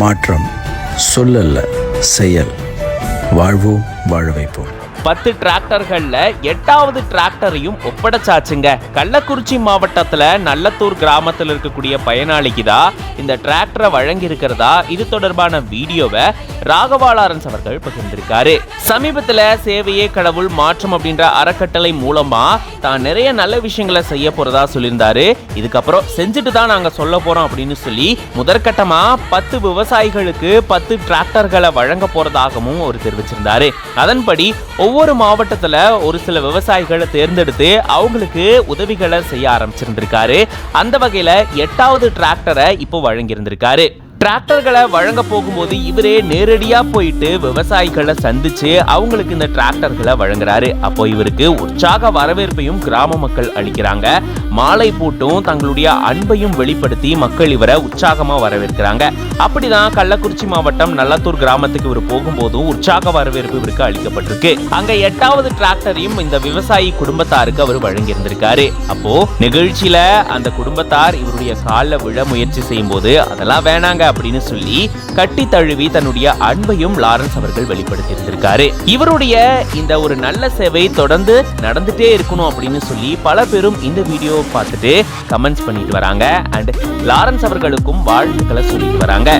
மாற்றம் சொல்லல்ல, செயல். வாழ்வோம், வாழ வைப்போம். 10 டிராக்டர்கள்ல 8வது டிராக்டரையும் ஒப்படைச்சாச்சுங்க. கள்ளக்குறிச்சி மாவட்டத்துல நல்லத்தூர் கிராமத்தில் இருக்கக்கூடிய பயனாளிக்கு தான் இந்த டிராக்டரை வழங்கி இருக்கிறதா இது தொடர்பான வீடியோவை ராகவா லாரன்ஸ் அவர்கள் பகிர்ந்திருக்காரு. சமீபத்துல சேவையே கடவுள் மாற்றம் அப்படின்ற அறக்கட்டளை மூலமா தான் நிறைய நல்ல விஷயங்களை செய்ய போறதா சொல்லியிருந்தாரு. இதுக்கப்புறம் செஞ்சுட்டு தான் நாங்க சொல்ல போறோம் அப்படின்னு சொல்லி முதற்கட்டமா 10 விவசாயிகளுக்கு 10 டிராக்டர்களை வழங்க போறதாகவும் அவர் தெரிவிச்சிருந்தாரு. அதன்படி ஒவ்வொரு மாவட்டத்துல ஒரு சில விவசாயிகளை தேர்ந்தெடுத்து அவங்களுக்கு உதவிகளை செய்ய ஆரம்பிச்சிருந்திருக்காரு. அந்த வகையில 8வது டிராக்டரை இப்போ வழங்கியிருந்திருக்காரு. டிராக்டர்களை வழங்க போகும்போது இவரே நேரடியா போயிட்டு விவசாயிகளை சந்திச்சு அவங்களுக்கு இந்த டிராக்டர்களை வழங்குறாரு. அப்போ இவருக்கு உற்சாக வரவேற்பையும் கிராம மக்கள் அளிக்கிறாங்க. மாலை போட்டும் தங்களுடைய அன்பையும் வெளிப்படுத்தி மக்கள் இவரை உற்சாகமா வரவேற்கிறாங்க. அப்படிதான் கள்ளக்குறிச்சி மாவட்டம் நல்லத்தூர் கிராமத்துக்கு இவர் போகும்போதும் உற்சாக வரவேற்பு இவருக்கு அளிக்கப்பட்டிருக்கு. அங்க 8வது டிராக்டரையும் இந்த விவசாயி குடும்பத்தாருக்கு அவர் வழங்கியிருந்திருக்காரு. அப்போ நிகழ்ச்சியில அந்த குடும்பத்தார் இவருடைய காலில் விழ முயற்சி செய்யும் போது அதெல்லாம் வேணாங்க அப்படின்னு சொல்லி கட்டி தழுவி தன்னுடைய அன்பையும் லாரன்ஸ் அவர்கள் வெளிப்படுத்தி இருந்திருக்காரு. இவருடைய இந்த ஒரு நல்ல சேவை தொடர்ந்து நடந்துட்டே இருக்கணும் அப்படின்னு சொல்லி பல பேரும் இந்த வீடியோ பார்த்துட்டு கமெண்ட்ஸ் பண்ணிட்டு வராங்க. அண்ட் லாரன்ஸ் அவர்களுக்கும் வாழ்த்துக்களை சொல்லிட்டு வராங்க.